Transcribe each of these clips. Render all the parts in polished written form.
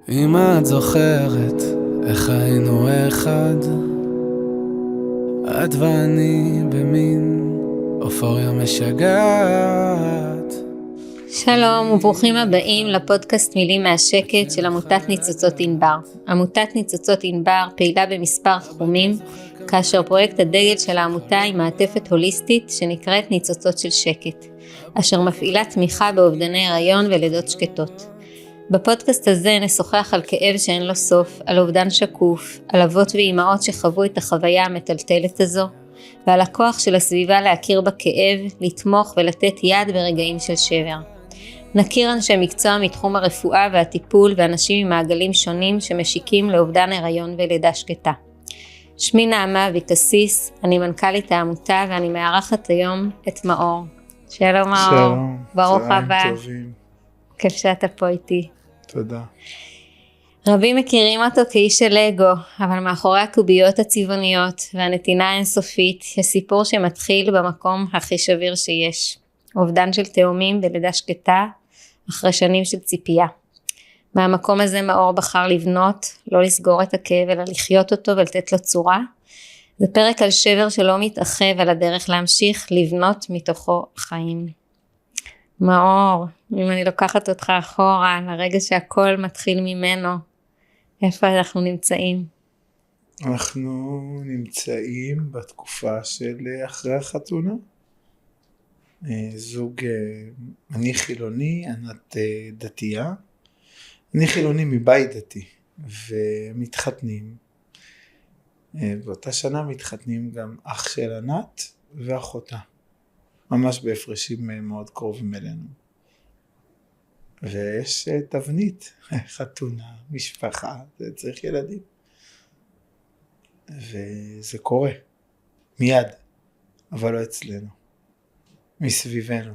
אם את זוכרת איך היינו אחד, את ואני במין אופוריה משגעת. שלום וברוכים הבאים לפודקאסט מילים מהשקט של עמותת ניצוצות ענבר. עמותת ניצוצות ענבר פעילה במספר תחומים, כאשר פרויקט הדגל של העמותה היא מעטפת הוליסטית שנקראת ניצוצות של שקט, אשר מפעילה תמיכה באובדני הריון ולידות שקטות. בפודקאסט הזה נשוחח על כאב שאין לו סוף, על אובדן שקוף, על אבות ואימהות שחוו את החוויה המטלטלת הזו, ועל הכוח של הסביבה להכיר בכאב, לתמוך ולתת יד ברגעים של שבר. נכיר אנשי מקצוע מתחום הרפואה והטיפול ואנשים ממעגלים שונים שמשיקים לאובדן הריון ולידה שקטה. שמי נעמה אביקסיס, אני מנכ"לית העמותה ואני מארחת היום את מאור. שלום מאור. שלום. ברוך הבא. צהריים טובים. כיף שאתה פה איתי. תודה. רבים מכירים אותו כאיש של אגו, אבל מאחורי הקוביות הצבעוניות והנתינה האינסופית יש סיפור שמתחיל במקום הכי שביר שיש. אובדן של תאומים בלידה שקטה אחרי שנים של ציפייה. מהמקום הזה מאור בחר לבנות, לא לסגור את הכאב אלא לחיות אותו ולתת לו צורה. זה פרק על שבר שלא מתאחב על הדרך להמשיך לבנות מתוכו חיים. מאור, אם אני לוקחת אותך אחורה לרגע שהכל מתחיל ממנו, איפה אנחנו נמצאים? אנחנו נמצאים בתקופה של אחרי החתונה. זוג, אני חילוני, ענת דתייה. אני חילוני מבית דתי, ומתחתנים. באותה שנה מתחתנים גם אח של ענת ואחותה. ממש בהפרשים מאוד קרובים אלינו. ויש תבנית, חתונה, משפחה, זה צריך ילדים. וזה קורה, מיד, אבל לא אצלנו, מסביבנו.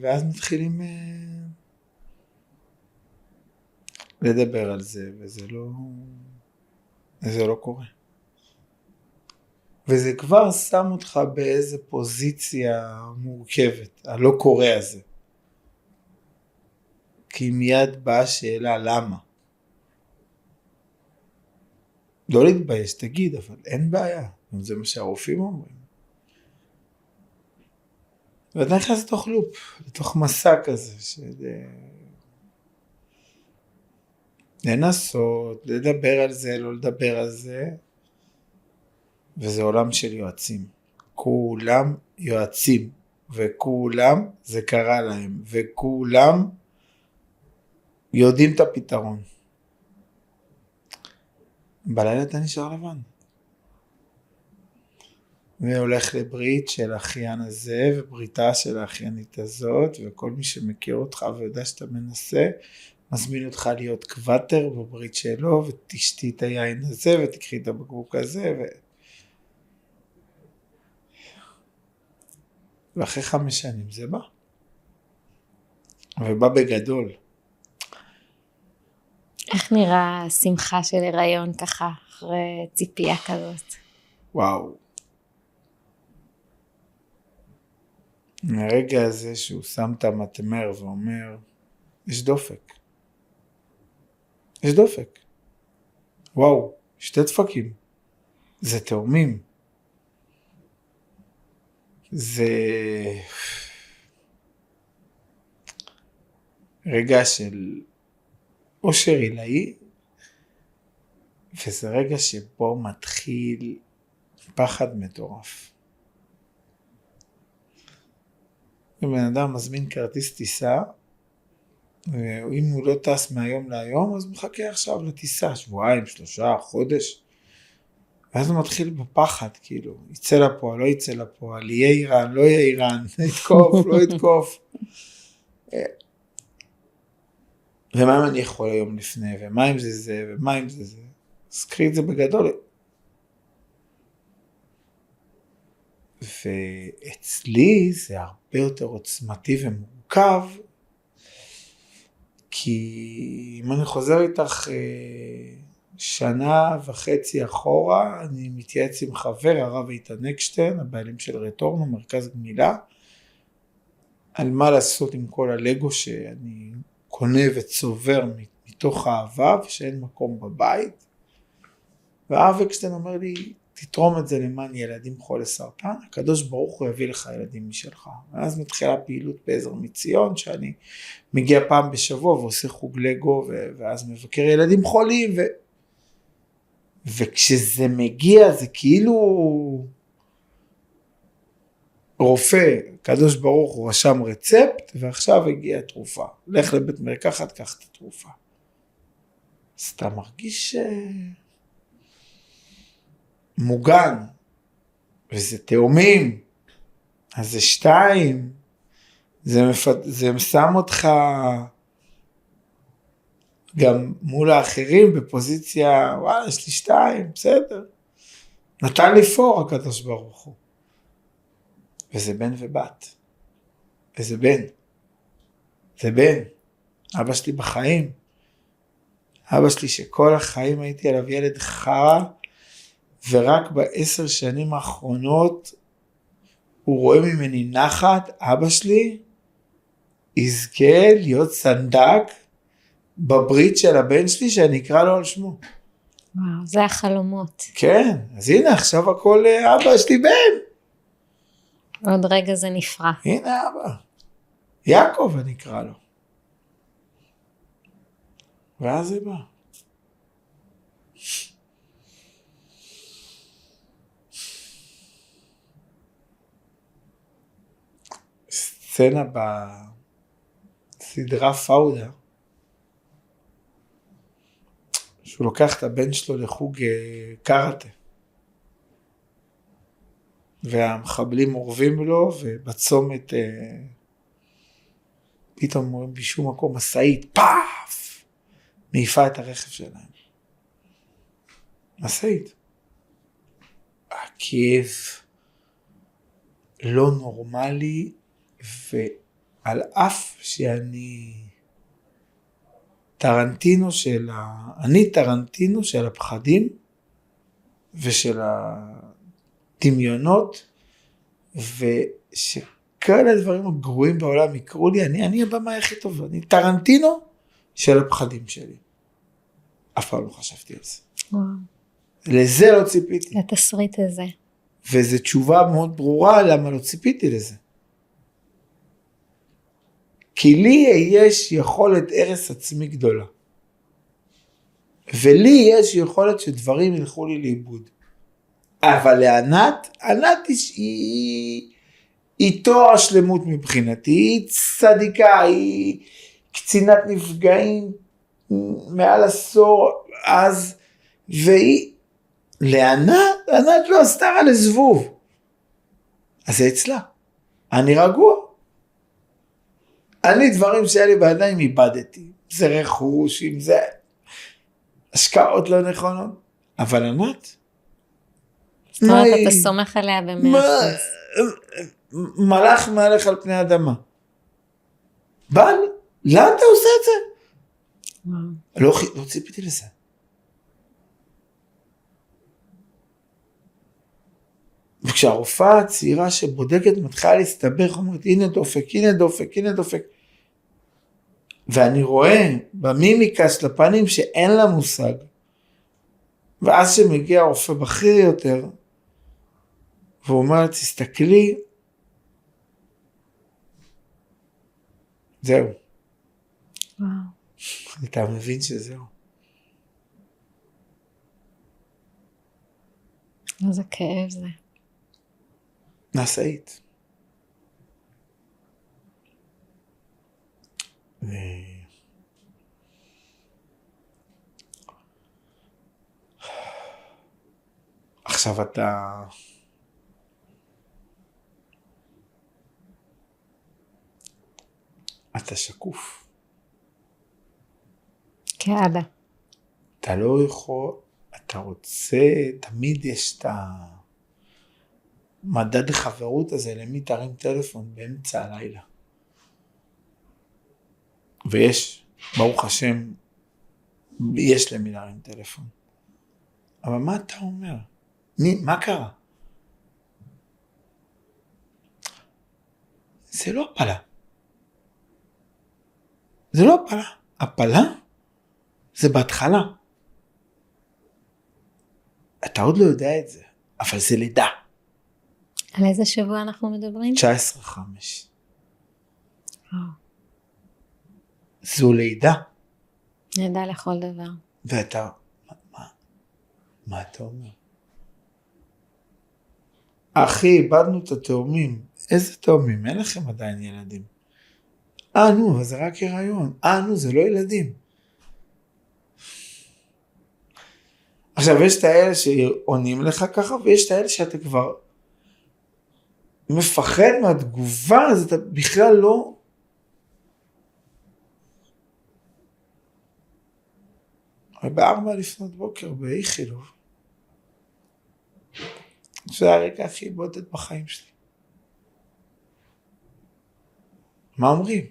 ואז מתחילים לדבר על זה, וזה לא קורה. וזה כבר שם אותך באיזה פוזיציה מורכבת, הלא קורה הזה. כי מיד באה השאלה למה. לא להתבייש, תגיד, אבל אין בעיה. זה מה שהרופאים אומרים. ואתה נכנס לתוך לופ, לתוך מסע כזה, של לנסות, לדבר על זה, לא לדבר על זה. וזה עולם של יועצים. כולם יועצים. וכולם זה קרה להם. וכולם יודעים את הפתרון. בלילה אתה נשאר לבן. והולך לברית של האחיין הזה, ובריתה של האחיינית הזאת, וכל מי שמכיר אותך ויודע שאתה מנסה, מזמין אותך להיות קוואטר בברית שלו, ותשתי את היין הזה, ותקחי את הבקבוק הזה, ואחרי 5 שנים זה בא. ובא בגדול. איך נראה השמחה של הריון ככה, אחרי ציפייה כזאת? וואו. מהרגע הזה שהוא שם את המטמר ואומר, יש דופק. יש דופק. וואו, 2 דפקים. זה תאומים. זה רגע של אושר עילאי, וזה רגע שבו מתחיל פחד מטורף. אם בן אדם מזמין כרטיס טיסה, ואם הוא לא טס מהיום להיום, אז מחכה עכשיו לטיסה, 2 3 חודש, ואז הוא מתחיל בפחד, כאילו, יצא לפועל, לא יצא לפועל, יהיה איראן, לא יהיה איראן, יתקוף, לא יתקוף. ומה אם אני יכול היום לפני, ומה אם זה זה, ומה אם זה זה. אז קחי את זה בגדול. ואצלי זה הרבה יותר עוצמתי ומורכב, כי אם אני חוזר איתך 1.5 שנה אחורה, אני מתייעץ עם חבר, הרב איתן אקשטיין, הבעלים של רטורנו, מרכז גמילה, על מה לעשות עם כל הלגו שאני קונה וצובר מתוך האהבה, ושאין מקום בבית. והרב אקשטיין אומר לי, תתרום את זה למען ילדים חולי סרטן, הקדוש ברוך הוא יביא לך ילדים משלך. ואז מתחילה פעילות בעזר מציון, שאני מגיע פעם בשבוע ועושה חוג לגו, ואז מבקר ילדים חולים, וכשזה מגיע זה כאילו רופא, קדוש ברוך הוא רשם רצפט, ועכשיו הגיעה תרופה. לך לבית מרקחת, קח את התרופה. אז אתה מרגיש מוגן, וזה תאומים, אז זה 2, זה שם אותך גם מול האחרים בפוזיציה, וואלה, יש לי 2, בסדר. נתן לי פור הקדוש ברוך הוא. וזה בן ובת. וזה בן. זה בן. אבא שלי בחיים. אבא שלי שכל החיים הייתי עליו ילד חרא, ורק ב10 שנים האחרונות הוא רואה ממני נחת, אבא שלי יזכה להיות סנדק בברית של הבן שלי שאני אקרא לו על שמו. וואו, זה החלומות. כן, אז הנה עכשיו הכל אבא שלי בן. עוד רגע זה נפרע. הנה אבא. יעקב אני אקרא לו. ואז זה בא. סצנה בסדרה פאודה, שהוא לוקח את הבן שלו לחוג קראטה. והמחבלים עורבים לו, ובצומת פתאום רואים בשום מקום משאית, פאף! מעיפה את הרכב שלהם. משאית. הכאב לא נורמלי, ועל אף שאני טרנטינו של הפחדים, ושל הדמיונות, ושכל הדברים הגרועים בעולם יקרו לי, אני הבמה הכי טובה, אני טרנטינו של הפחדים שלי. אף פעם לא חשבתי על זה. וואו. לזה לא ציפיתי. לתסריט הזה. וזו תשובה מאוד ברורה למה לא ציפיתי לזה. כי לי יש יכולת הרס עצמי גדולה. ולי יש יכולת שדברים ילכו לי לאיבוד. אבל לענת, היא תואר השלמות מבחינתי, היא צדיקה, היא קצינת נפגעים מעל עשור אז, והיא, לענת לא עשתה על הזבוב. אז זה אצלה. אני רגוע. אני דברים שהיה לי בידיים איבדתי. זה רכוש, אם זה השקעות לא נכונות. אבל ענת? זאת אומרת, אתה סומך עליה ב100%. מלאך מהלך על פני האדמה. בא לי, לאן אתה עושה את זה? לא ציפיתי לזה. וכשהרופאה הצעירה שבודקת מתחילה להסתבך, אומרת, הנה דופק. ואני רואה במימיקה של הפנים שאין לה מושג. ואז שמגיע הרופא בכיר יותר, והוא אומר, תסתכלי, זהו. וואו. אתה מבין שזהו. איזה כאב זה. נשאית. עכשיו אתה שקוף. כאבא. אתה לא יכול, אתה רוצה, תמיד יש את המדד החברות הזה, למי תרים טלפון באמצע הלילה. ויש, ברוך השם, יש למי להרים טלפון. אבל מה אתה אומר? מה קרה? זה לא הפלה. זה לא הפלה. הפלה זה בהתחלה. אתה עוד לא יודע את זה, אבל זה לידה. על איזה שבוע אנחנו מדברים? 19-5. זו לידה. לידה לכל דבר. ואתה, מה אתה אומר? אחי, איבדנו את התאומים. איזה תאומים? אין לכם עדיין ילדים. נו, אבל זה רק הריון. נו, זה לא ילדים. עכשיו, יש את האלה שעונים לך ככה, ויש את האלה שאתה כבר מפחד מהתגובה, אז אתה בכלל לא... ב4 לפנות בוקר, באיכילוב. זה הרגע הכי בודד בחיים שלי. מה אומרים?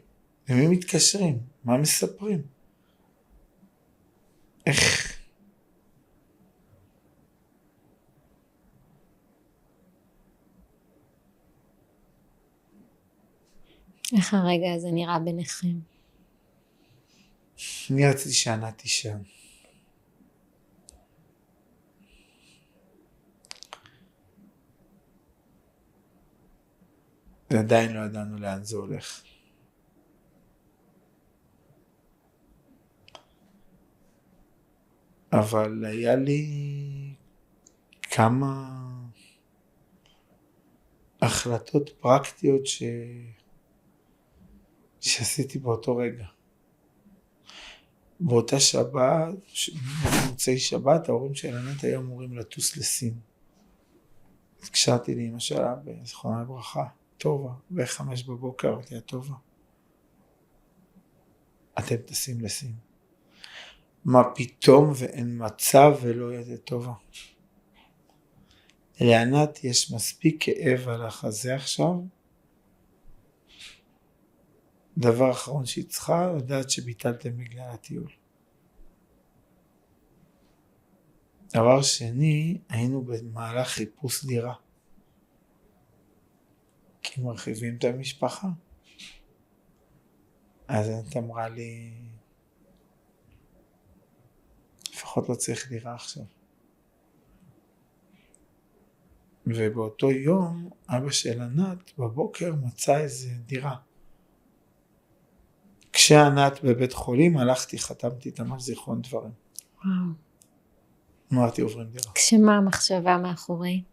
למי מתקשרים? מה מספרים? איך? איך הרגע הזה נראה ביניכם? אני רציתי שענת תישן. ועדיין לא ידענו לאן זה הולך. אבל היה לי כמה החלטות פרקטיות שעשיתי באותו רגע. באותה שבת, במוצאי שבת, ההורים של ענת היו אמורים לטוס לסין. התקשרתי לאמא שלה בזכרונה לברכה, טובה, ב5 בבוקר, אמרתי לה טובה. אתם טסים לסין. מה פתאום ואין מצב ולא יהיה טובה. לענת יש מספיק כאב על החזה עכשיו. דבר אחרון שהיא צריכה לדעת שביטלתם בגלל הטיול. דבר שני, היינו במהלך חיפוש דירה. כי מרחיבים את המשפחה. אז את אמרה לי, לפחות לא צריך דירה עכשיו. ובאותו יום, אבא של ענת בבוקר מצא איזה דירה. כשענת בבית חולים, הלכתי, חתמתי איתם על זיכרון דברים. וואו. אמרתי, עוברים דירה. כשמה המחשבה מאחורי?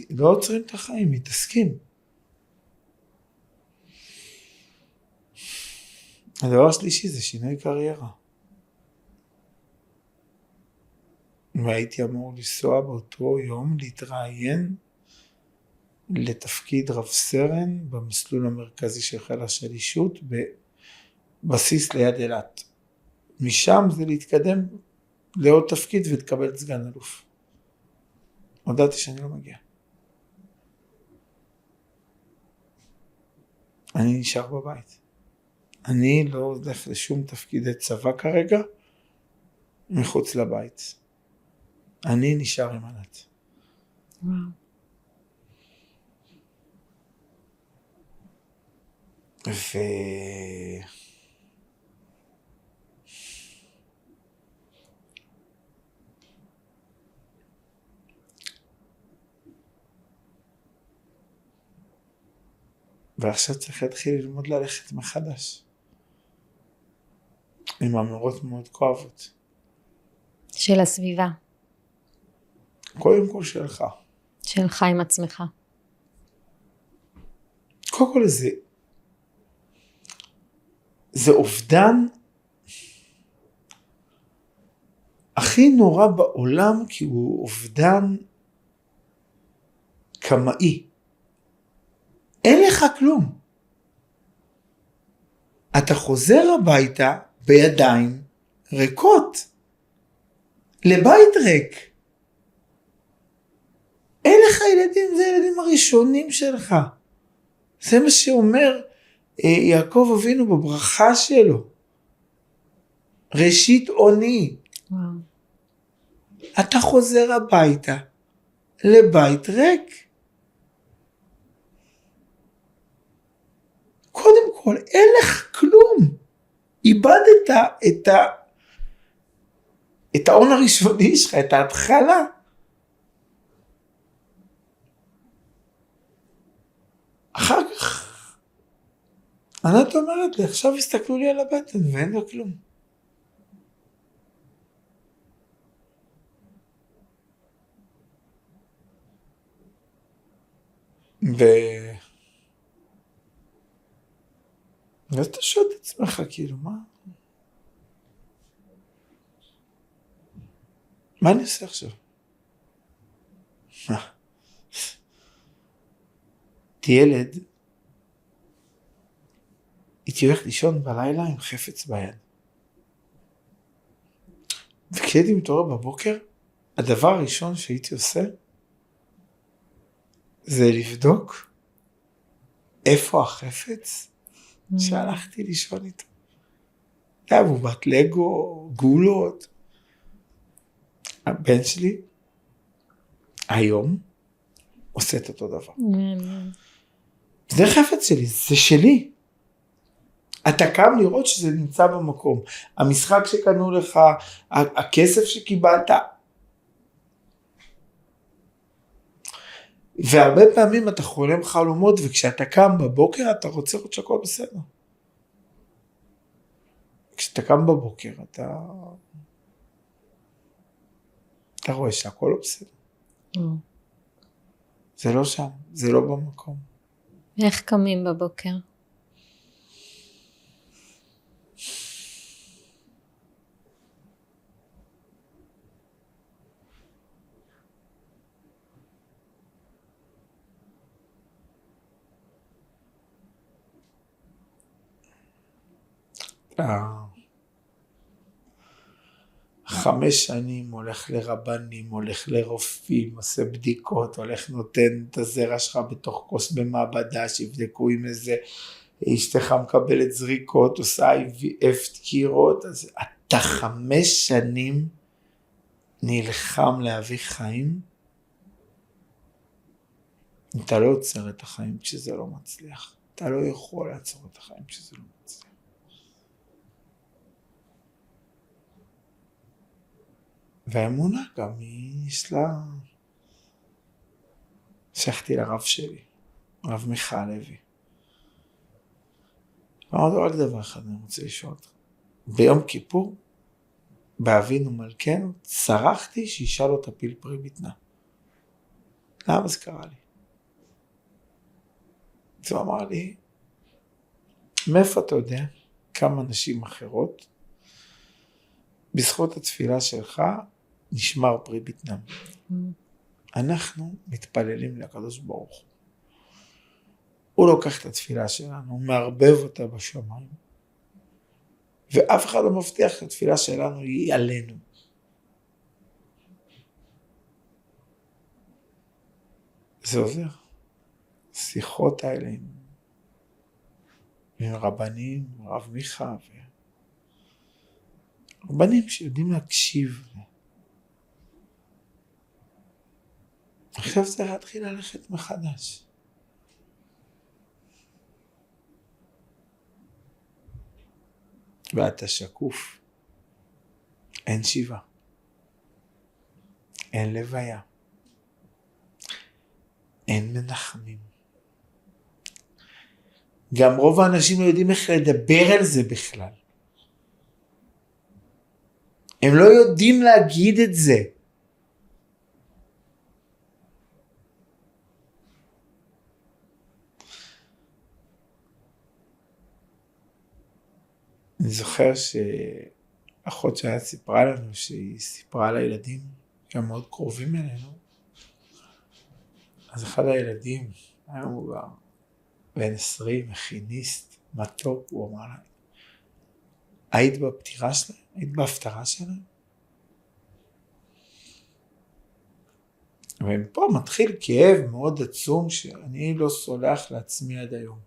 לא עוצרים את החיים, מתעסקים. הדבר השלישי זה שינוי קריירה. והייתי אמור לנסוע באותו יום להתראיין לתפקיד רב סרן במסלול המרכזי של חיל השלישות בבסיס ליד אילת. משם זה להתקדם לעוד תפקיד ולקבל את סגן אלוף. הודעתי שאני לא מגיע. אני נשאר בבית. אני לא הולך לשום תפקידי צבא כרגע מחוץ לבית. אני נשאר עם ענת. וואו. ועכשיו צריך להתחיל ללמוד ללכת מחדש. עם אמירות מאוד כואבות. של הסביבה. קודם כל שלך. שלך עם עצמך. קודם כל זה אובדן הכי נורא בעולם, כי הוא אובדן קמאי. אין לך כלום. אתה חוזר הביתה בידיים ריקות. לבית ריק. אין לך ילדים, זה הילדים הראשונים שלך. זה מה שאומר יעקב אבינו בברכה שלו. ראשית עוני. וואו. אתה חוזר הביתה לבית ריק. קודם כל, אין לך כלום. איבדת את ההון הראשוני שלך, את ההתחלה. אחר כך, ענת אומרת לי, עכשיו הסתכלו לי על הבטן ואין לו כלום. ואז אתה שואל את עצמך, כאילו, מה אני עושה עכשיו? ילד, הייתי הולך לישון בלילה עם חפץ ביד. וכשהייתי מתעורר בבוקר, הדבר הראשון שהייתי עושה, זה לבדוק איפה החפץ שהלכתי לישון איתו. היה בובת לגו, גולות. הבן שלי, היום, עושה את אותו דבר. זה חפץ שלי, זה שלי. אתה קם לראות שזה נמצא במקום. המשחק שקנו לך, הכסף שקיבלת. והרבה פעמים אתה חולם חלומות, וכשאתה קם בבוקר אתה רוצה לראות שהכל בסדר. כשאתה קם בבוקר אתה רואה שהכל לא בסדר. זה לא שם, זה לא במקום. איך קמים בבוקר? חמש שנים הולך לרבנים, הולך לרופאים, עושה בדיקות, הולך נותן את הזרע שלך בתוך כוס במעבדה, שיבדקו עם איזה אשתך מקבלת זריקות, עושה IVF דקירות, אז אתה 5 שנים נלחם להביא חיים, אתה לא עוצר את החיים כשזה לא מצליח, אתה לא יכול לעצור את החיים כשזה לא מצליח. והאמונה גם יש לה... שייכתי לרב שלי, רב מיכה לוי. אמרתי לו רק דבר אחד, אני רוצה לשאול אותך. ביום כיפור, באבינו מלכנו, צרחתי שישאל לו תפיל פרי בטנה. למה זה קרה לי? אז הוא אמר לי, מאיפה אתה יודע כמה נשים אחרות, בזכות התפילה שלך, נשמר פרי בטנם. אנחנו מתפללים לקדוש ברוך הוא. הוא לוקח את התפילה שלנו, הוא מערבב אותה בשמיים, ואף אחד לא מבטיח שהתפילה שלנו היא עלינו. זה עוזר. שיחות האלה עם רבנים, רב מיכה, רבנים שיודעים להקשיב. עכשיו צריך להתחיל ללכת מחדש. ואתה שקוף. אין שיבה. אין לוויה. אין מנחמים. גם רוב האנשים לא יודעים איך לדבר על זה בכלל. הם לא יודעים להגיד את זה. אני זוכר שאחות שהיה סיפרה לנו, שהיא סיפרה לילדים שהם מאוד קרובים אלינו, אז אחד הילדים היה מבוגר, בן 20, מכיניסט, מתוק, הוא אמר לה, היית בפטירה שלהם? היית בהפטרה שלהם? ומפה מתחיל כאב מאוד עצום שאני לא סולח לעצמי עד היום.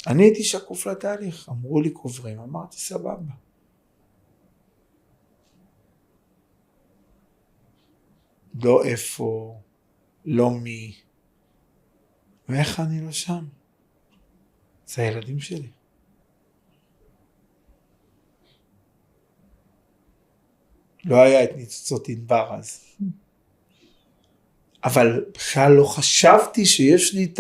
אני הייתי שקוף לתהליך, אמרו לי קוברים, אמרתי סבבה. לא איפה, לא מי, ואיך אני לא שם? זה הילדים שלי. לא היה את ניצוצות ענבר אז. אבל בכלל לא חשבתי שיש לי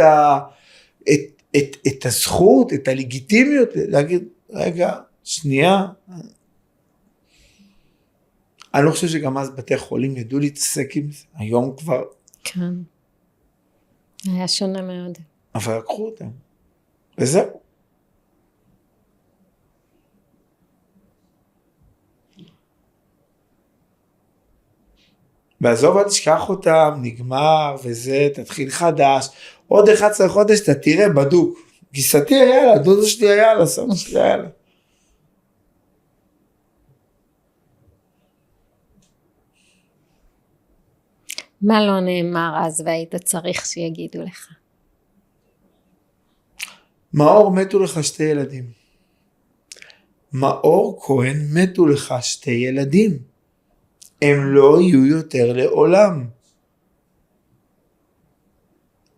את הזכות, את הלגיטימיות, להגיד, רגע, שנייה. אני לא חושב שגם אז בתי חולים ידעו להתעסק עם זה, היום כבר. כן. היה שונה מאוד. אבל לקחו אותם. וזהו. ועזוב, אל תשכח אותם, נגמר, וזה, תתחיל חדש. עוד 11 חודש, אתה תראה בדוק. גיסתי היה לה, דודו שלי היה לה, סבא שלי היה לה. מה לא נאמר אז והיית צריך שיגידו לך? מאור, מתו לך 2 ילדים. מאור כהן, מתו לך 2 ילדים. הם לא יהיו יותר לעולם.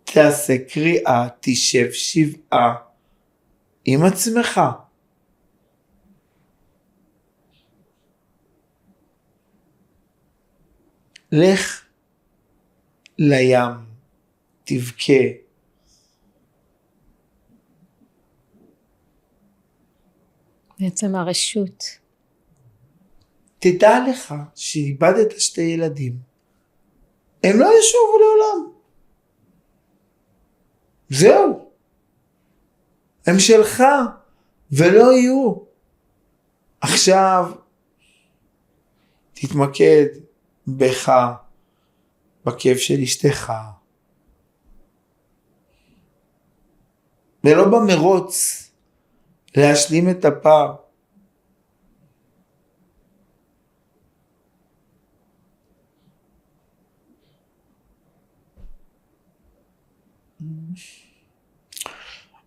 תעשה קריאה, תשב 7 עם עצמך. לך לים, תבכה. בעצם הרשות. תדע לך שאיבדת 2 ילדים. הם לא ישובו לעולם. זהו. הם שלך ולא יהיו. עכשיו תתמקד בך, בכיף של אשתך. ולא במרוץ להשלים את הפער.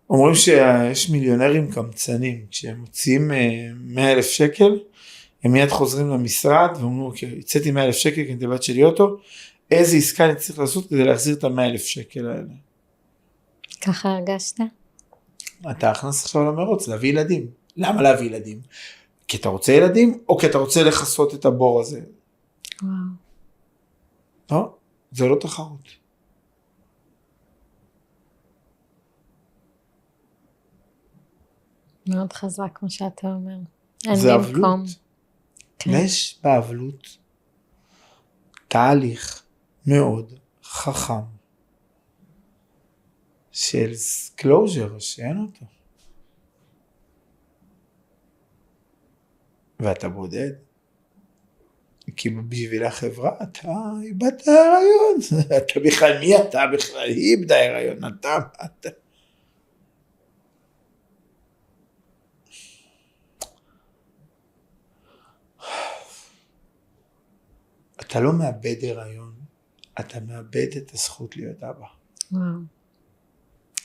אומרים שיש מיליונרים קמצנים, כשהם מוציאים 100,000 שקל, הם מיד חוזרים למשרד ואומרים, אוקיי, יצאתי 100,000 שקל כי אני בת שלי אוטו, איזה עסקה אני צריך לעשות כדי להחזיר את 100,000 שקל האלה? ככה הרגשת? אתה הכנס עכשיו למרוץ, להביא ילדים. למה להביא ילדים? כי אתה רוצה ילדים, או כי אתה רוצה לחסות את הבור הזה? וואו. לא, זה לא תחרות. מאוד חזק כמו שאתה אומר. זה אבלות. כן. יש באבלות תהליך מאוד חכם של closure שאין אותו. ואתה בודד. כי בשביל החברה אתה איבדת ההיריון. אתה בכלל, מי אתה בכלל? היא איבדה ההיריון. אתה. אתה לא מאבד הריון, אתה מאבד את הזכות להיות אבא. וואו.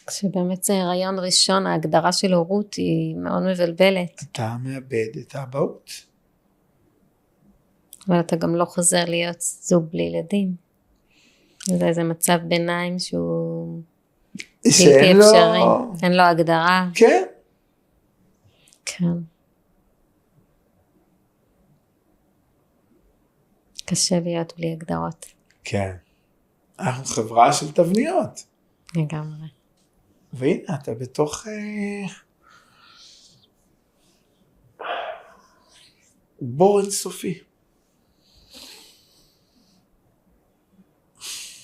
כשבאמת זה הריון ראשון, ההגדרה של הורות היא מאוד מבלבלת. אתה מאבד את האבהות. אבל אתה גם לא חוזר להיות זוג בלי ילדים. זה איזה מצב ביניים שהוא בלתי אפשרי. אין לו הגדרה. כן. כן. קשה להיות בלי הגדרות. כן. אנחנו חברה של תבניות. לגמרי. והנה, אתה בתוך בור אינסופי.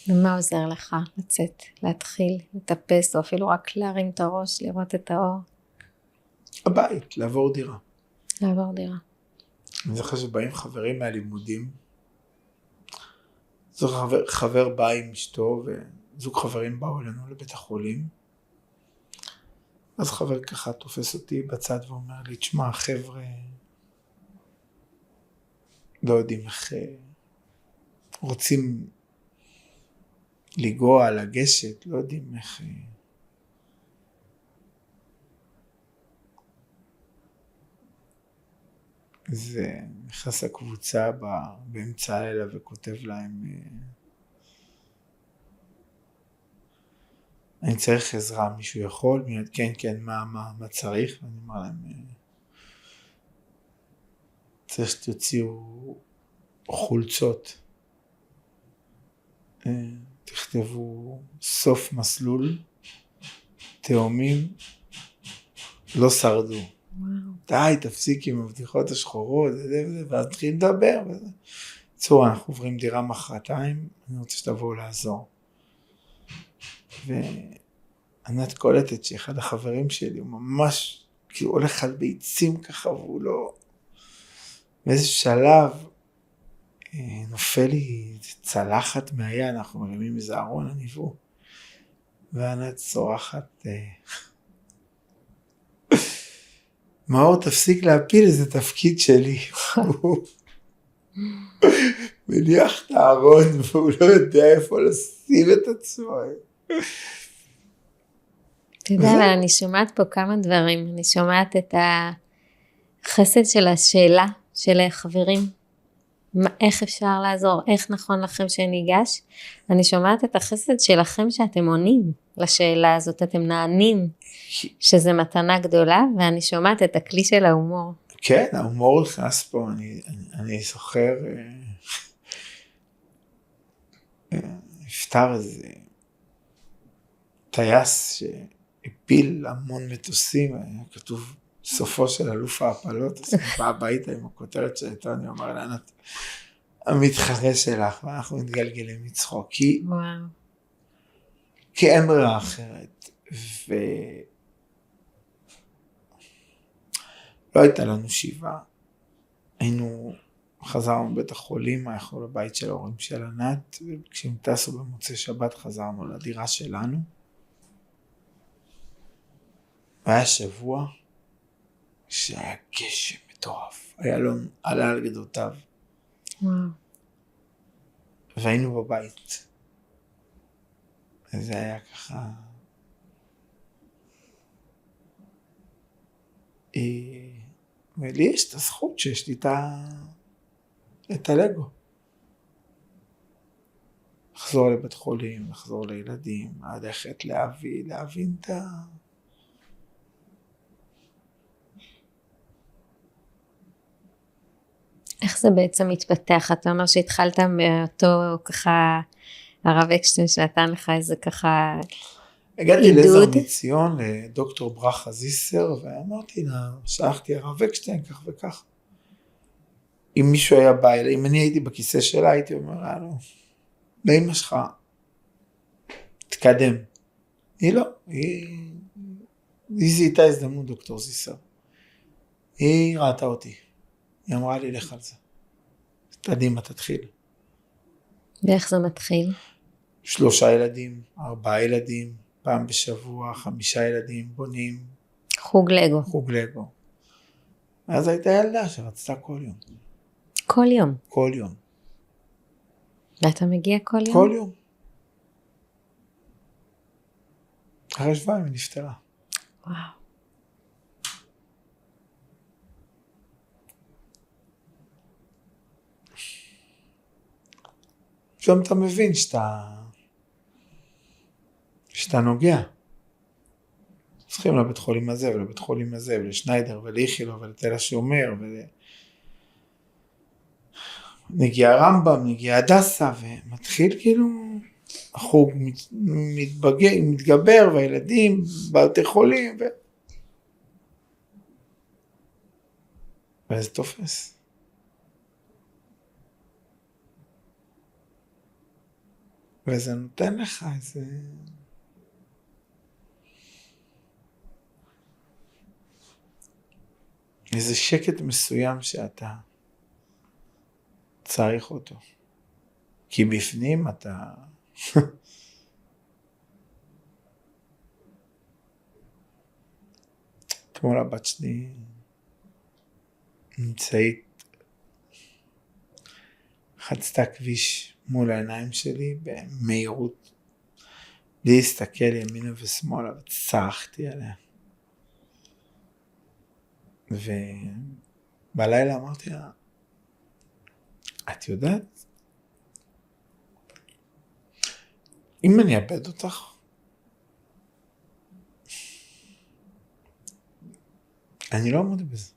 ומה עוזר לך לצאת, להתחיל, לטפס, או אפילו רק להרים את הראש, לראות את האור? הבית, לעבור דירה. לעבור דירה. אני זוכר שבאים חברים מהלימודים. חבר בא עם אשתו, וזוג חברים באו אלינו לבית החולים. אז חבר ככה תופס אותי בצד ואומר לי, תשמע, חבר'ה לא יודעים איך רוצים לגוע, לגשת, לא יודעים איך. זה נכנס לקבוצה באמצע הלילה וכותב להם, אני צריך עזרה, מישהו יכול? מיד, כן, מה צריך? אני אומר להם, צריך שתוציאו חולצות. תכתבו סוף מסלול, תאומים לא שרדו. די, תפסיק עם הבדיחות השחורות, ואז תתחיל לדבר. צורה, אנחנו עוברים דירה מחרתיים, אני רוצה שתבואו לעזור. וענת קולטת שאחד החברים שלי, הוא ממש, כאילו הולך על ביצים ככה, והוא לא... באיזה שלב, נופל לי צלחת מהיד, אנחנו מרימים איזה ארון עניבו, וענת צורחת, מאור תפסיק להפיל, זה תפקיד שלי. הוא מניח את הארון, והוא לא יודע איפה לשים את עצמו. אתה יודע, אבל אני שומעת פה כמה דברים, אני שומעת את החסד של השאלה של חברים, איך אפשר לעזור, איך נכון לכם שניגש, אני שומעת את החסד שלכם שאתם עונים לשאלה הזאת, אתם נענים, שזה מתנה גדולה, ואני שומעת את הכלי של ההומור. כן, ההומור נכנס פה, אני זוכר, נפטר איזה טייס שהפיל המון מטוסים, היה כתוב סופו של אלוף ההפלות, אז אני בא הביתה עם הכותרת שהייתה, אני אומר לענת, המתחרה שלך, ואנחנו מתגלגלים מצחוק, כי אין ברירה אחרת, לא הייתה לנו שיבה, חזרנו בית החולים, אנחנו לבית של ההורים של ענת, וכשהם טסו במוצאי שבת חזרנו לדירה שלנו, והיה שבוע שהיה גשם מטורף, איילון עלה על גדותיו, והיינו בבית, וזה היה ככה, ולי יש את הזכות שיש לי את הלגו. לחזור לבית חולים, לחזור לילדים, ללכת להבין את איך זה בעצם מתפתח? אתה אומר שהתחלת מאותו ככה, הרב אקשטיין שנתן לך איזה ככה הגעתי לעזר מציון, לדוקטור ברכה זיסר, ואמרתי לה, שלחתי הרב אקשטיין כך וכך. אם מישהו היה בא אליי, אם אני הייתי בכיסא שלה, הייתי אומר לו, לאמא שלך, תקדם. היא לא, היא זיהתה הזדמנות, דוקטור זיסר. היא ראתה אותי. היא אמרה לי, לך על זה. קדימה, תתחיל. ואיך זה מתחיל? 3 ילדים, 4 ילדים, פעם בשבוע, 5 ילדים, בונים. חוג לגו. חוג לגו. אז הייתה ילדה שרצתה כל יום. כל יום? כל יום. ואתה מגיע כל יום? כל יום. אחרי 7 היא נפטרה. וואו. פתאום אתה מבין שאתה נוגע. צריכים לבית חולים הזה ולבית חולים הזה ולשניידר ולאיכילו ולתל השומר נגיע רמב"ם, נגיע הדסה, ומתחיל כאילו החוג מתגבר והילדים בבתי חולים וזה תופס. וזה נותן לך איזה שקט מסוים שאתה צריך אותו. כי בפנים אתה... אתמול הבת שלי נמצאית, חצתה כביש מול העיניים שלי במהירות, בלי להסתכל ימינה ושמאלה, וצרחתי עליה. ובלילה אמרתי לה, את יודעת, אם אני אאבד אותך, אני לא עמוד בזה.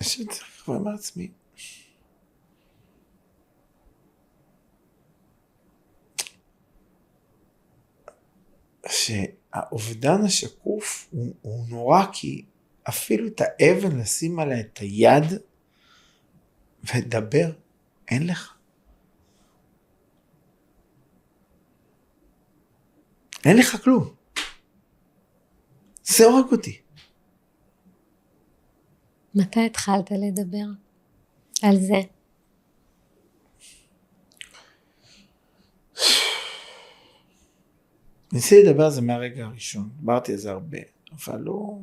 שצריך כבר מעצמי. שהאובדן השקוף הוא נורא, כי אפילו את האבן לשים עליה את היד ודבר, אין לך. אין לך כלום. זה הורג אותי. מתי התחלת לדבר על זה? ניסיתי לדבר על זה מהרגע הראשון, דיברתי על זה הרבה, אבל לא...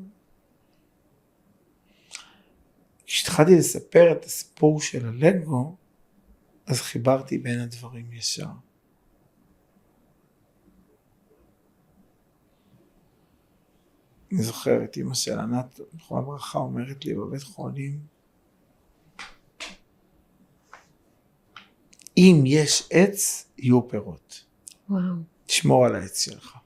כשהתחלתי לספר את הסיפור של הלגו, אז חיברתי בין הדברים ישר. אני זוכר את אמא של ענת, זכרה ברכה, אומרת לי בבית חולים, אם יש עץ, יהיו פירות. וואו. תשמור על העץ שלך.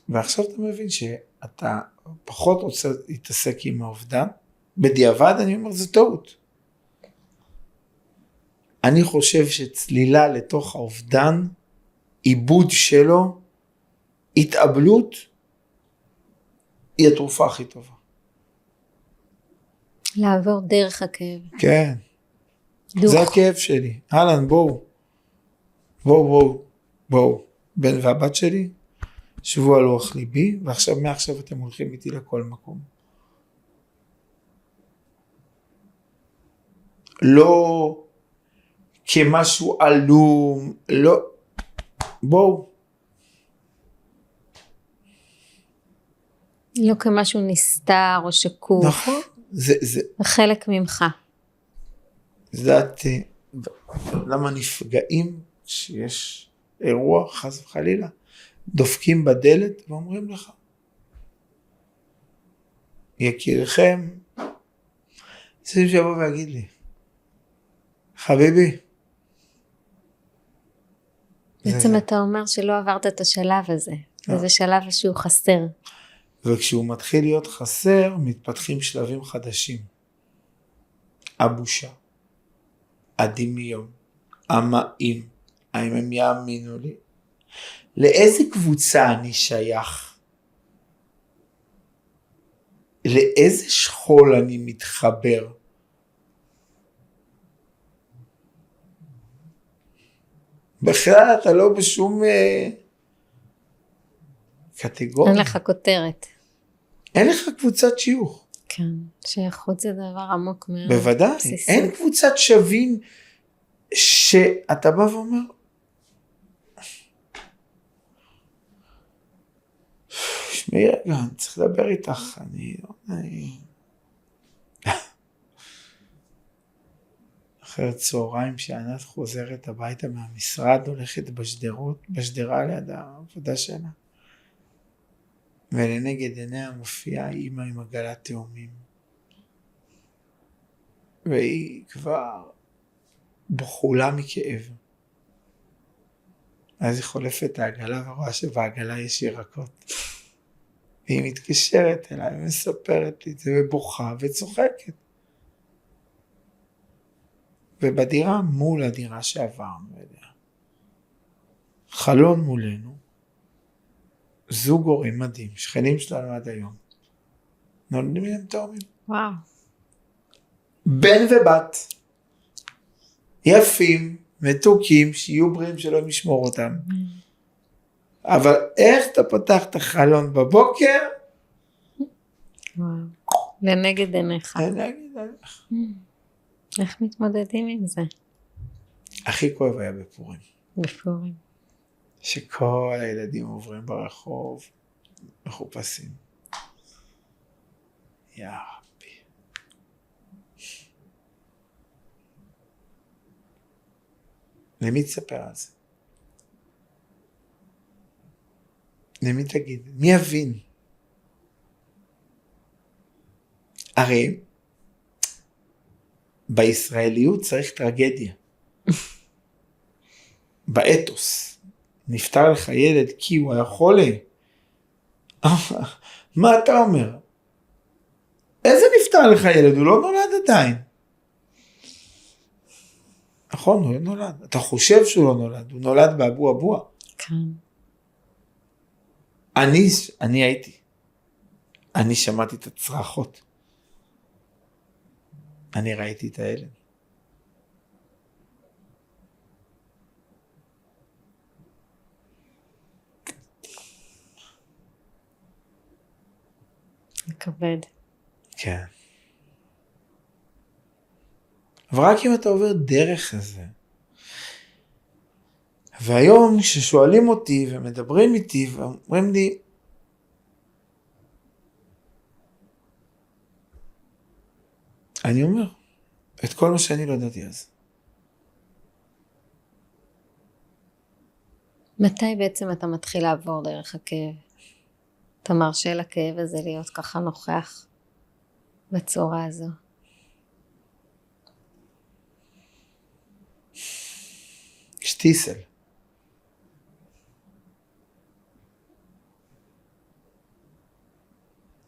ועכשיו אתה מבין שאתה פחות רוצה להתעסק עם האובדן. בדיעבד אני אומר, זה טעות. אני חושב שצלילה לתוך האובדן, עיבוד שלו, התאבלות, היא התרופה הכי טובה. לעבור דרך הכאב. כן. דוך. זה הכאב שלי. אהלן, בואו. בן והבת שלי, שבו על לוח ליבי, ועכשיו מעכשיו אתם הולכים איתי לכל מקום. לא כמשהו עלום, לא. בואו. לא כמשהו נסתר או שקוף. נכון. זה חלק ממך. יודעת, למה נפגעים שיש אירוע, חס וחלילה, דופקים בדלת ואומרים לך, יקירכם, צריכים שיבוא ויגיד לי, חביבי. בעצם אתה אומר שלא עברת את השלב הזה, וזה שלב שהוא חסר. וכשהוא מתחיל להיות חסר, מתפתחים שלבים חדשים. הבושה, הדמיון, המאים, האם הם יאמינו לי? לאיזה קבוצה אני שייך? לאיזה שכול אני מתחבר? בכלל אתה לא בשום קטגוריה. אין לך כותרת. אין לך קבוצת שיוך. כן, שייכות זה דבר עמוק מאוד. בוודאי, בסיסי. אין קבוצת שווים שאתה בא ואומר, שמי רגע, אני צריך לדבר איתך, אחרי צהריים שענת חוזרת הביתה מהמשרד, הולכת בשדרה ליד העבודה שלה, ולנגד עיניה מופיעה אימא עם עגלת תאומים, והיא כבר בחולה מכאב. אז היא חולפת העגלה ורואה שבעגלה יש ירקות. והיא מתקשרת אליי ומספרת לי את זה ובוכה וצוחקת. ובדירה מול הדירה שעברנו אליה, חלון מולנו, זוג הורים מדהים, שכנים שלנו עד היום, נולדים להם תאומים. וואו. בן ובת, יפים, מתוקים, שיהיו בריאים שלא משמור אותם. אבל איך אתה פותח את החלון בבוקר? וואו. לנגד עיניך. לנגד עיניך. איך מתמודדים עם זה? הכי כואב היה בפורים. בפורים. שכל הילדים עוברים ברחוב, מחופשים. יא רבי. למי תספר על זה? למי תגיד? מי יבין? הרי בישראליות צריך טרגדיה. באתוס. נפטר לך ילד כי הוא היה חולה. מה אתה אומר? איזה נפטר לך ילד? הוא לא נולד עדיין. נכון, הוא לא נולד. אתה חושב שהוא לא נולד, הוא נולד באבו אבוה. כן. אני הייתי. אני שמעתי את הצרחות. אני ראיתי את הילד. כבד. כן. אבל רק אם אתה עובר דרך הזה. והיום כששואלים אותי ומדברים איתי ואומרים לי, אני אומר את כל מה שאני לא ידעתי אז. מתי בעצם אתה מתחיל לעבור דרך הכאב? אתה מרשה לכאב הזה להיות ככה נוכח בצורה הזו? שטיסל.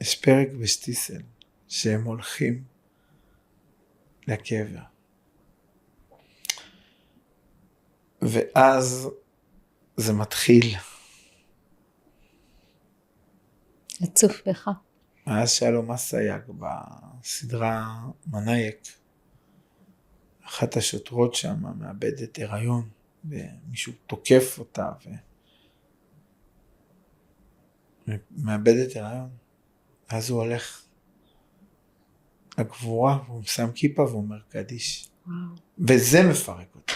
יש פרק בשטיסל שהם הולכים לקבר. ואז זה מתחיל. לצוף בך. מאז שלום אסייג בסדרה מנייק, אחת השוטרות שם מאבדת הריון, ומישהו תוקף אותה, ומאבדת הריון. אז הוא הולך לגבורה, והוא שם כיפה והוא אומר קדיש. וואו. וזה מפרק אותה.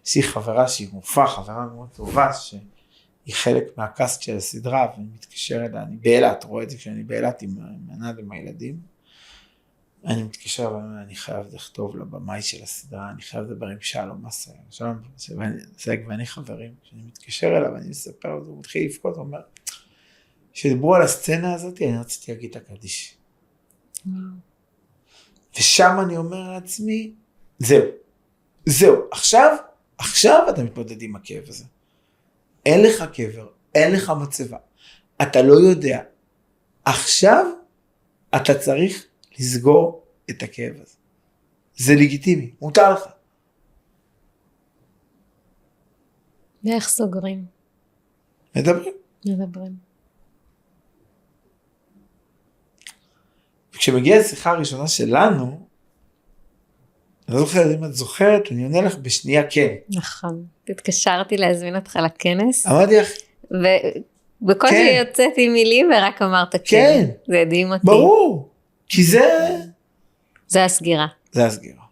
יש לי חברה שהיא מופעה, חברה מאוד טובה, שהיא חלק מהקאסט של הסדרה, ואני מתקשר אליה, אני באילת, רואה את זה כשאני באילת עם מנד עם הילדים, אני מתקשר ואומר, אני חייב לכתוב לבמאי של הסדרה, אני חייב לדבר עם שלום אסייג, שלום אסייג ואני חברים, כשאני מתקשר אליו ואני מספר, הוא מתחיל לבכות, הוא אומר, כשדיברו על הסצנה הזאת, אני רציתי להגיד את הקדיש. ושם אני אומר לעצמי, זהו, עכשיו אתה מתמודד עם הכאב הזה. אין לך קבר, אין לך מצבה, אתה לא יודע. עכשיו אתה צריך לסגור את הכאב הזה. זה לגיטימי, מותר לך. ואיך סוגרים? מדברים. וכשמגיעה השיחה הראשונה שלנו, אני לא זוכרת, אם את זוכרת, אני עונה לך בשנייה כן. נכון. התקשרתי להזמין אותך לכנס. אמרתי לך, בקושי כן. יוצאתי מילים ורק אמרת כן. כן. זה הדהים אותי. ברור. כי זה הסגירה. זה הסגירה.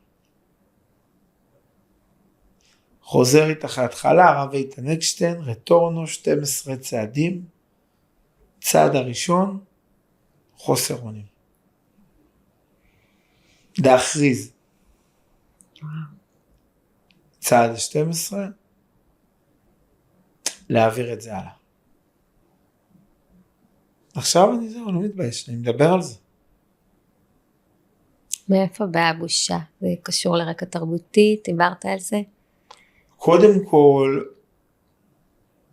חוזר איתך להתחלה, הרב איתן אקשטיין, רטורנו, 12 צעדים. צעד הראשון, חוסר אונים. להכריז. צעד 12, להעביר את זה הלאה. עכשיו אני לא מתבייש, אני מדבר על זה. מאיפה באה הבושה? זה קשור לרקע תרבותי, דיברת על זה? קודם כל,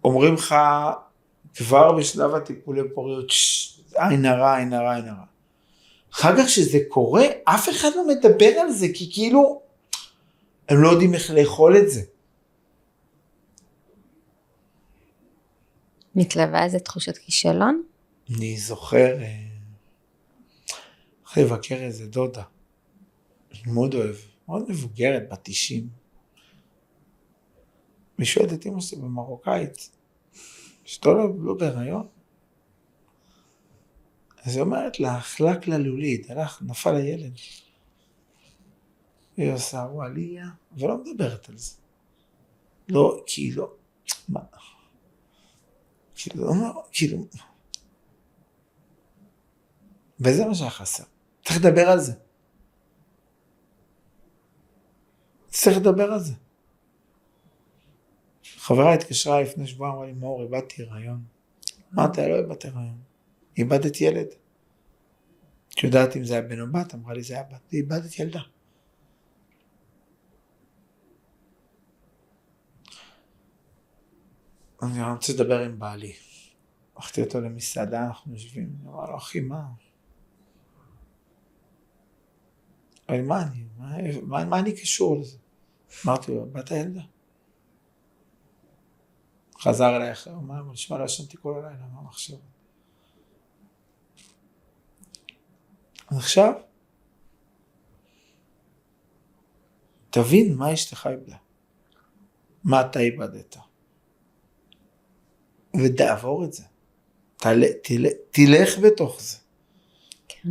אומרים לך, כבר בשלב הטיפולי פוריות, עין הרע, עין הרע, עין הרע. אחר כך שזה קורה, אף אחד לא מדבר על זה, כי כאילו, הם לא יודעים איך לאכול את זה. מתלווה איזה תחושת כישלון? אני זוכר, אחרי לבקר איזה דודה, אני מאוד אוהב, מאוד מבוגרת, בת 90. ושואלת את אמא שלי במרוקאית, אשתו לא בהיריון. אז היא אומרת לה, חלק ללולית, נפל הילד. היא עושה וואליה, אבל לא מדברת על זה. לא, כאילו, מה? כאילו, וזה מה שחסר. צריך לדבר על זה. צריך לדבר על זה. חברה התקשרה לפני שבוע, אמרה לי, מאור, איבדתי הריון. אמרתי, לא איבדתי הריון. איבדת ילד. שיודעת אם זה היה בן או בת, אמרה לי, זה היה בת. איבדת ילדה. אני רוצה לדבר עם בעלי. הלכתי אותו למסעדה, אנחנו יושבים, אני אומר לו, אחי, מה? אבל מה אני קשור לזה? אמרתי לו, בת הילדה. חזר אליי אחר, אמר, אבל נשמע, לא ישנתי כל הלילה, מה מחשב? אז עכשיו, תבין מה אשתך איבדה. מה אתה איבדת. ותעבור את זה. תלך בתוך זה. כן.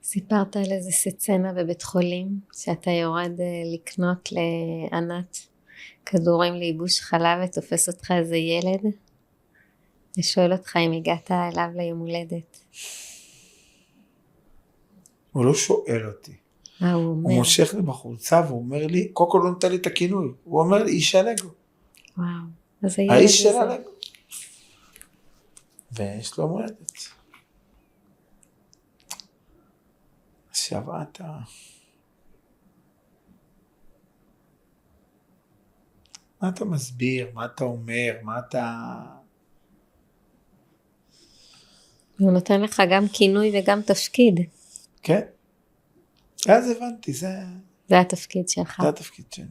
סיפרת על איזה סצנה בבית חולים, שאתה יורד לקנות לענת כדורים לייבוש חלב ותופס אותך איזה ילד, ושואל אותך אם הגעת אליו ליום הולדת. הוא לא שואל אותי. מה הוא אומר? הוא מושך לי בחולצה והוא אומר לי, קודם כל לא נותן לי את הכינוי, הוא אומר לי, איש הלגו. וואו, אז הילד האיש של הזה. הלגו. ויש לו מולדת. עכשיו מה אתה מסביר, מה אתה אומר, מה אתה... הוא נותן לך גם כינוי וגם תפקיד. כן. אז הבנתי, זה התפקיד שלך. זה התפקיד שלי.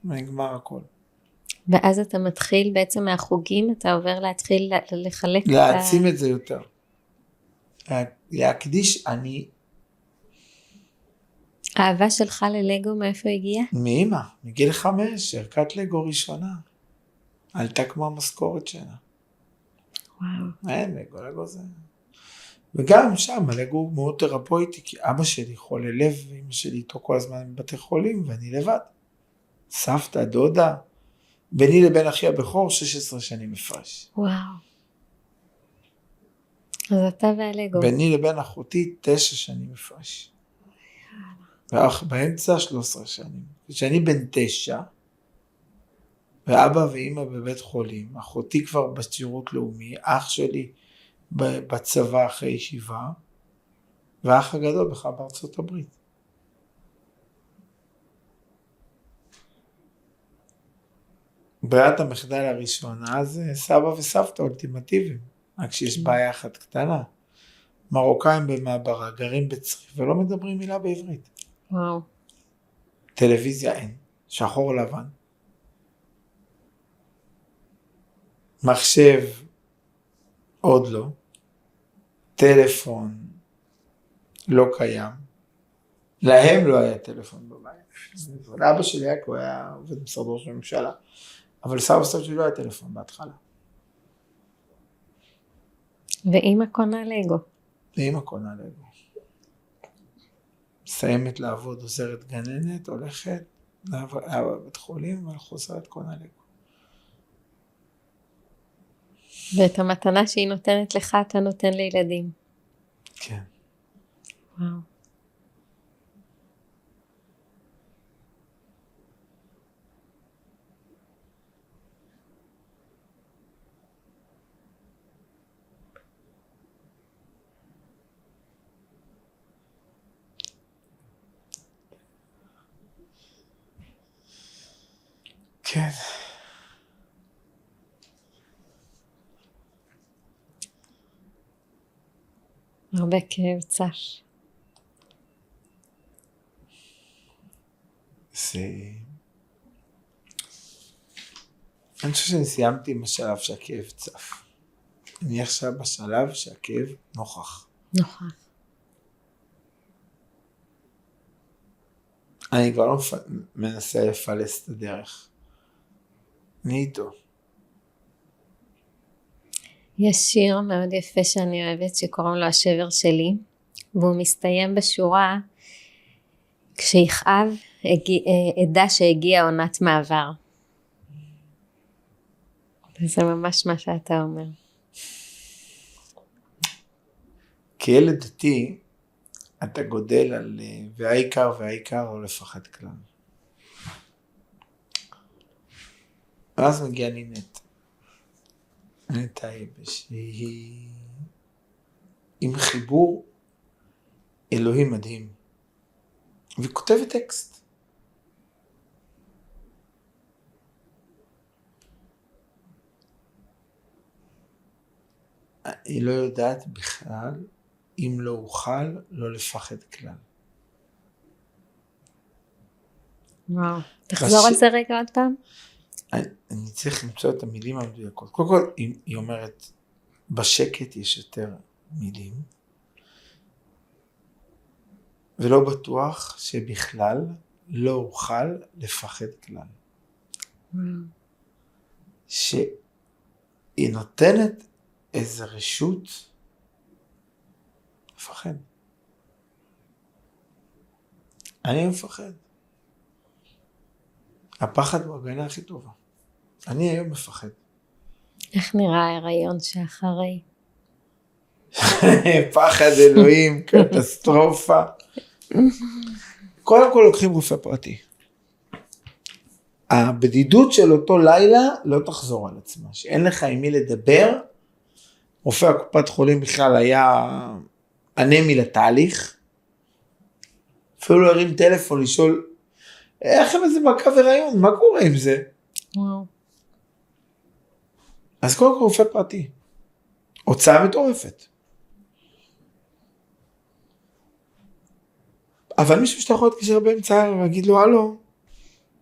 נגמר הכל. ואז אתה מתחיל בעצם מהחוגים, אתה עובר להתחיל לחלק את להעצים את זה יותר. להקדיש, האהבה שלך ללגו מאיפה הגיעה? מאמא, מגיל 5, ערכת לגו ראשונה. עלתה כמו המשכורת שלה. וואו. אין, לגו זה... וגם שם, הלגו הוא מאוד תרפויטי, כי אבא שלי חולה לב, ואמא שלי איתו כל הזמן בבתי חולים, ואני לבד. סבתא, דודה, ביני לבין אחי הבכור, 16 שנים הפרש. וואו. אז אתה והלגו. ביני לבין אחותי, 9 שנים הפרש. ואח באמצע 13 שנים. כשאני בן 9, ואבא ואמא בבית חולים, אחותי כבר בשירות לאומי, אח שלי בצבא אחרי ישיבה, ואח הגדול בכלל בארצות הברית. ברירת המחדל הראשונה זה סבא וסבתא אולטימטיביים, רק שיש בעיה אחת קטנה. מרוקאים במעברה, גרים בצריף ולא מדברים מילה בעברית. וואו. טלוויזיה אין, שחור לבן. מחשב עוד לא. טלפון לא קיים. להם לא היה טלפון בבית. אבא שלי היה עובד משרד ראש הממשלה. אבל סבא וסבתא שלי לא היה טלפון בהתחלה. ואמא קונה לגו. ואמא קונה לגו. מסיימת לעבוד, עוזרת גננת, הולכת לבית חולים, אבל חוזרת קונה לגו. ואת המתנה שהיא נותנת לך, אתה נותן לילדים. כן. וואו. כן. הרבה כאב צף. אני חושב שאני סיימתי עם השלב שהכאב צף. אני עכשיו בשלב שהכאב נוכח. נוכח. אני כבר לא מנסה לפלס את הדרך. אני איתו. יש שיר מאוד יפה שאני אוהבת שקוראים לו השבר שלי, והוא מסתיים בשורה כשיכאב עדה שהגיעה עונת מעבר. וזה ממש מה שאתה אומר. כילד דתי אתה גודל על והעיקר לא לפחד כלל. ואז מגיע לי נטע היבש, היא עם חיבור אלוהי מדהים, והיא כותבת טקסט. היא לא יודעת בכלל, אם לא אוכל, לא לפחד כלל. וואו. תחזור על זה רגע עוד פעם. אני צריך למצוא את המילים המדויקות. קודם כל, היא אומרת, בשקט יש יותר מילים, ולא בטוח שבכלל לא אוכל לפחד כלל. שהיא נותנת איזה רשות לפחד. אני מפחד. הפחד הוא הגנה הכי טובה. אני היום מפחד. איך נראה ההיריון שאחרי? פחד אלוהים, קטסטרופה. קודם כל לוקחים רופא פרטי. הבדידות של אותו לילה לא תחזור על עצמה. שאין לך עם מי לדבר. רופא הקופת חולים בכלל היה אנמי לתהליך. אפילו לא הרים טלפון לשאול, איך הם איזה מכה וריון? מה קורה עם זה? וואו. אז קודם כל רופא פרטי. הוצאה מטורפת. אבל מישהו שאתה יכול להתקשר באמצע הערב ולהגיד לו, הלו,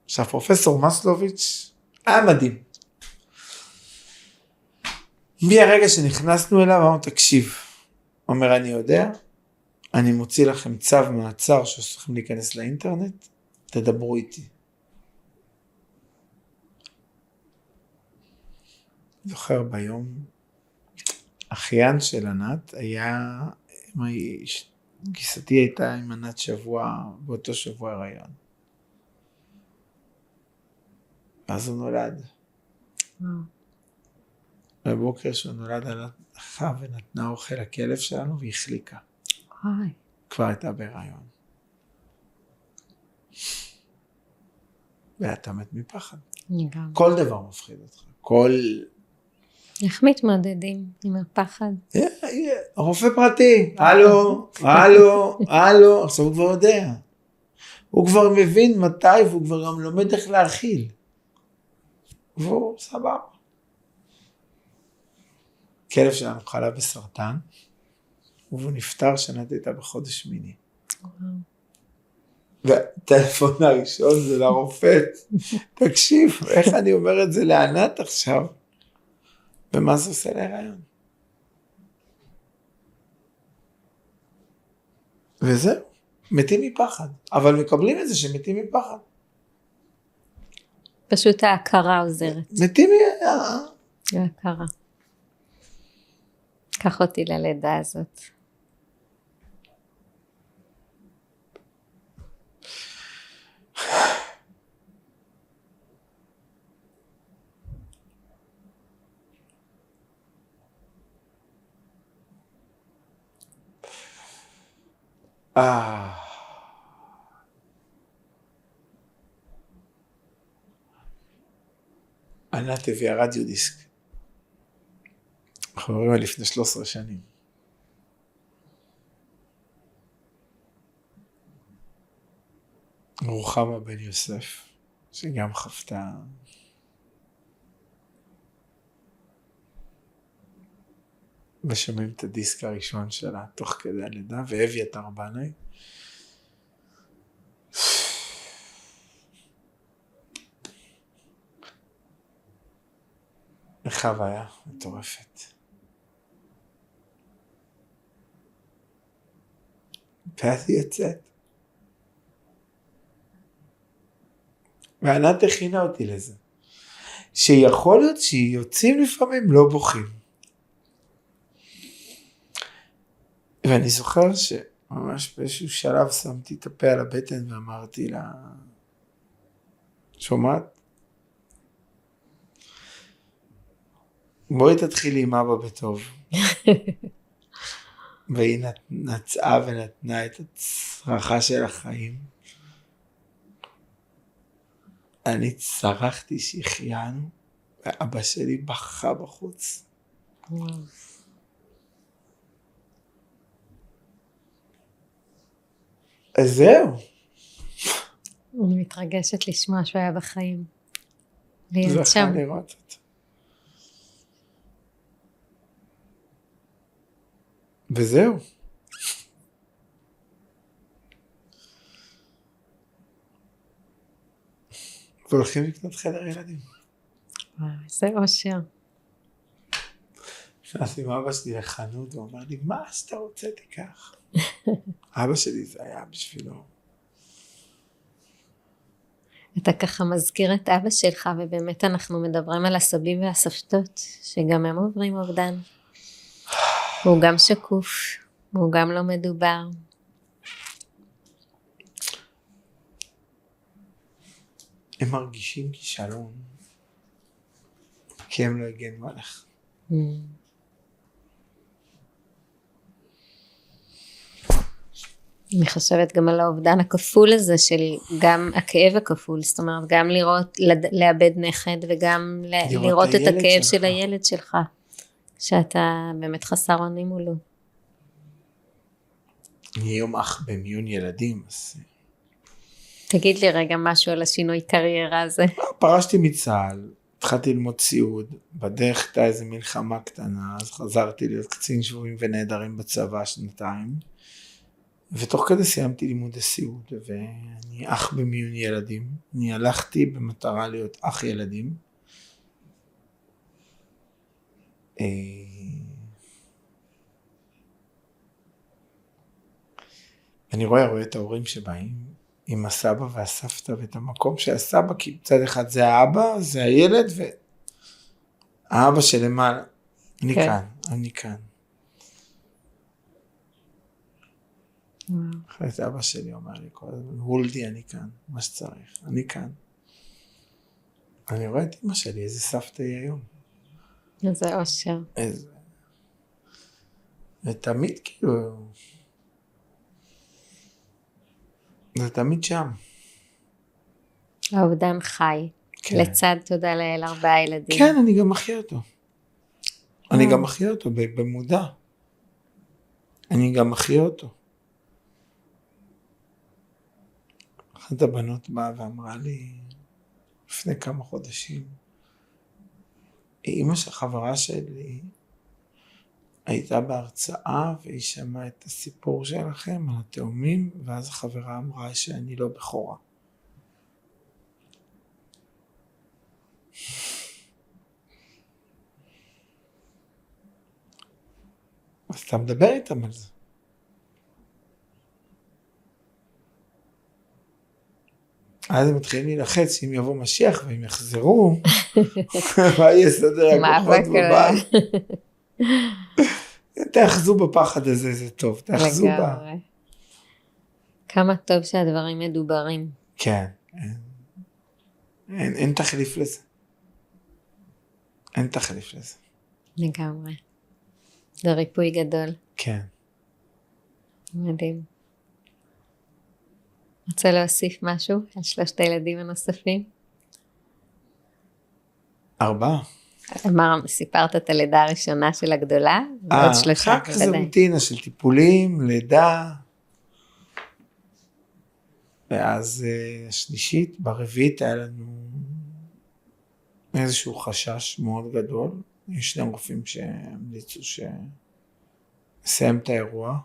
עכשיו פרופסור מסלוביץ' היה מדהים. מהרגע שנכנסנו אליו, אמרנו, תקשיב. אומר, אני יודע, אני מוציא לכם צו מעצר שעושים להיכנס לאינטרנט, תדברו איתי. זוכר ביום, אחיין של ענת היה, גיסתי הייתה עם ענת שבוע, באותו שבוע הריון. ואז הוא נולד. בבוקר שהוא נולד הלכה ונתנה אוכל לכלב שלנו והחליקה. כבר הייתה בהיריון. ואתה מת מפחד. כל דבר מפחיד אותך. איך מתמודדים עם הפחד? רופא פרטי, הלו, עכשיו הוא כבר יודע. הוא כבר מבין מתי, והוא כבר גם לומד איך להכיל. והוא סבבה. כלב שלנו חלה בסרטן, והוא נפטר שנת הייתה בחודש שמיני. והטלפון הראשון זה לרופא, תקשיב, איך אני אומר את זה לענת עכשיו? ומה זה עושה להיריון? וזהו, מתים מפחד, אבל מקבלים את זה שמתים מפחד. פשוט ההכרה עוזרת. מתים ההכרה. קח אותי ללידה הזאת. ענת הביאה רדיו דיסק. אנחנו מדברים על לפני 13 שנים. רוחמה בן יוסף, שגם חפתה. ושומעים את הדיסק הראשון שלה תוך כדי הלידה, ואביתר בנאי. חוויה מטורפת. ואז היא יצאת. וענת הכינה אותי לזה. שיכול להיות שיוצאים לפעמים לא בוכים. ואני זוכר שממש באיזשהו שלב שמתי את הפה על הבטן ואמרתי לה, שומעת? בואי תתחילי עם אבא בטוב. והיא נצאה ונתנה את הצרחה של החיים. אני צרחתי שהחיינו, ואבא שלי בכה בחוץ. אז זהו. אני מתרגשת לשמוע שהוא היה בחיים. להיות שם. זכה לראות אותו. וזהו. והולכים לקנות חדר ילדים. זה אושר. נכנסתי עם אבא שלי לחנות, הוא אמר לי, מה שאתה רוצה תיקח. אבא שלי זה היה בשבילו. אתה ככה מזכיר את אבא שלך, ובאמת אנחנו מדברים על הסבים והסבתות, שגם הם עוברים אובדן. הוא גם שקוף, הוא גם לא מדובר. הם מרגישים כישלון, כי הם לא הגנו עליך. אני חושבת גם על האובדן הכפול הזה, של גם הכאב הכפול, זאת אומרת, גם לאבד נכד, וגם לראות את הכאב של הילד שלך, שאתה באמת חסר אונים מולו. אני היום אח במיון ילדים, אז... תגיד לי רגע משהו על השינוי קריירה הזה. פרשתי מצה"ל, התחלתי ללמוד סיעוד, בדרך הייתה איזו מלחמה קטנה, אז חזרתי להיות קצין שבויים ונעדרים בצבא 2 ותוך כדי סיימתי לימודי סיעוד, ואני אח במיון ילדים. אני הלכתי במטרה להיות אח ילדים. אני רואה את ההורים שבאים עם הסבא והסבתא, ואת המקום שהסבא, כי בצד אחד זה האבא, זה הילד, והאבא שלמעלה. אני כאן, אני כאן. אחרת אבא שלי אומר לי כל הזמן, הולדי, אני כאן, מה שצריך, אני כאן. אני רואה את אמא שלי, איזה סבתא היא היום. איזה אושר. איזה... ותמיד כאילו... זה תמיד שם. האובדן חי. כן. לצד תודה לאל 4 ילדים. כן, אני גם מחיה אותו. אני גם מחיה אותו במודע. אני גם מחיה אותו. אחת הבנות באה ואמרה לי, לפני כמה חודשים, אמא של חברה שלי הייתה בהרצאה, והיא שמעה את הסיפור שלכם על התאומים, ואז החברה אמרה שאני לא בכורה. אז אתה מדבר איתם על זה. אז הם מתחילים להילחץ שאם יבוא משיח והם יחזרו, מה יהיה סדר הכוחות בבית? תאחזו בפחד הזה, זה טוב, תאחזו בה. כמה טוב שהדברים מדוברים. כן, אין תחליף לזה. אין תחליף לזה. לגמרי. זה ריפוי גדול. כן. מדהים. רוצה להוסיף משהו על 3 הילדים הנוספים? 4. סיפרת את הלידה הראשונה של הגדולה, ועוד 3. אחר כך זה רוטינה של טיפולים, לידה, ואז השלישית, ברביעית היה לנו איזשהו חשש מאוד גדול. יש 2 רופאים שהמליצו שנסיים את האירוע.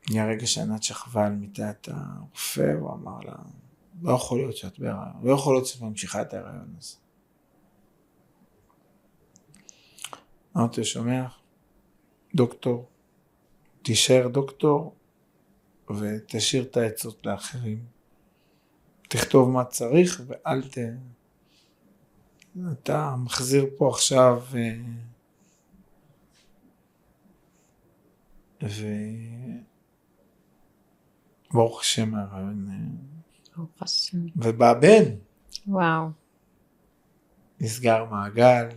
מהרגע שענת שכבה על מיטת הרופא, הוא אמר לה, לא יכול להיות שאת בהיריון, לא יכול להיות שאת ממשיכה את ההיריון הזה. אמרתי, שומע, דוקטור, תישאר דוקטור, ותשאיר את העצות לאחרים. תכתוב מה צריך, ואל אתה מחזיר פה עכשיו, ברוך השם הרעיון. ברוך השם. ובא בן. וואו. נסגר מעגל.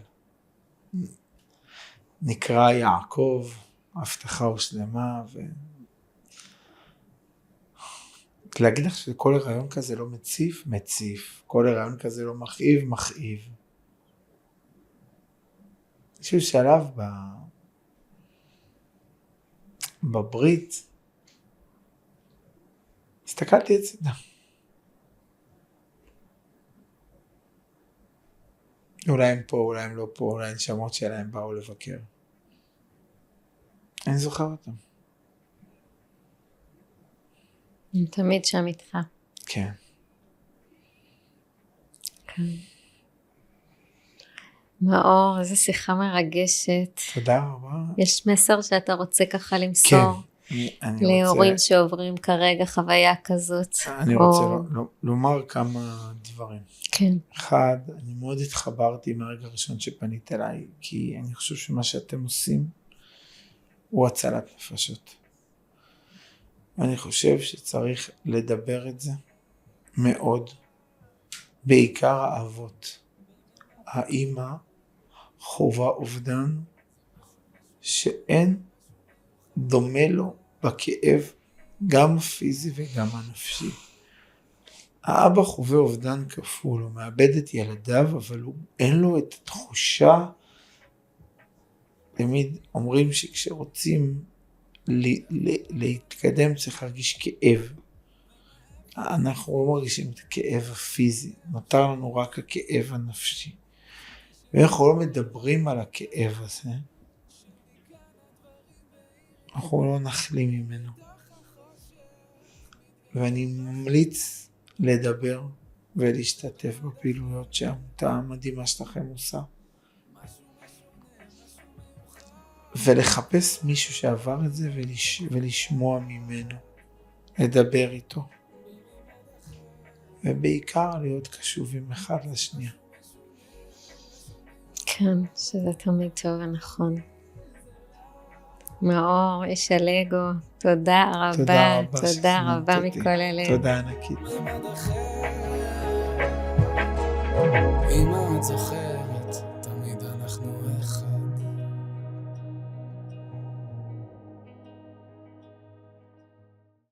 נקרא יעקב. ההבטחה הושלמה. להגיד לך שכל הרעיון כזה לא מציף? מציף. כל הרעיון כזה לא מכאיב? מכאיב. איזשהו שלב בברית. הסתכלתי הצידה. אולי הם פה, אולי הם לא פה, אולי הנשמות שלהם באו לבקר. אני זוכר אותם. הם תמיד שם איתך. כן. כן. מאור, איזו שיחה מרגשת. תודה רבה. יש מסר שאתה רוצה ככה למסור? כן. להורים שעוברים כרגע חוויה כזאת. אני רוצה לומר כמה דברים. כן. אחד, אני מאוד התחברתי מהרגע הראשון שפנית אליי, כי אני חושב שמה שאתם עושים הוא הצלת נפשות. ואני חושב שצריך לדבר את זה מאוד, בעיקר האבות. האמא חובה אובדן שאין דומה לו בכאב, גם הפיזי וגם הנפשי. האבא חווה אובדן כפול, הוא מאבד את ילדיו, אבל אין לו את התחושה. תמיד אומרים שכשרוצים להתקדם צריך להרגיש כאב. אנחנו לא מרגישים את הכאב הפיזי, נותר לנו רק הכאב הנפשי. ואנחנו לא מדברים על הכאב הזה, אנחנו לא נחלים ממנו. ואני ממליץ לדבר ולהשתתף בפעילויות שהעמותה המדהימה שלכם עושה. ולחפש מישהו שעבר את זה ולשמוע ממנו, לדבר איתו. ובעיקר להיות קשובים אחד לשנייה. כן, שזה תמיד טוב ונכון. מאור, איש הלגו, תודה רבה, תודה רבה מכל הלב. תודה ענקית. אם את זוכרת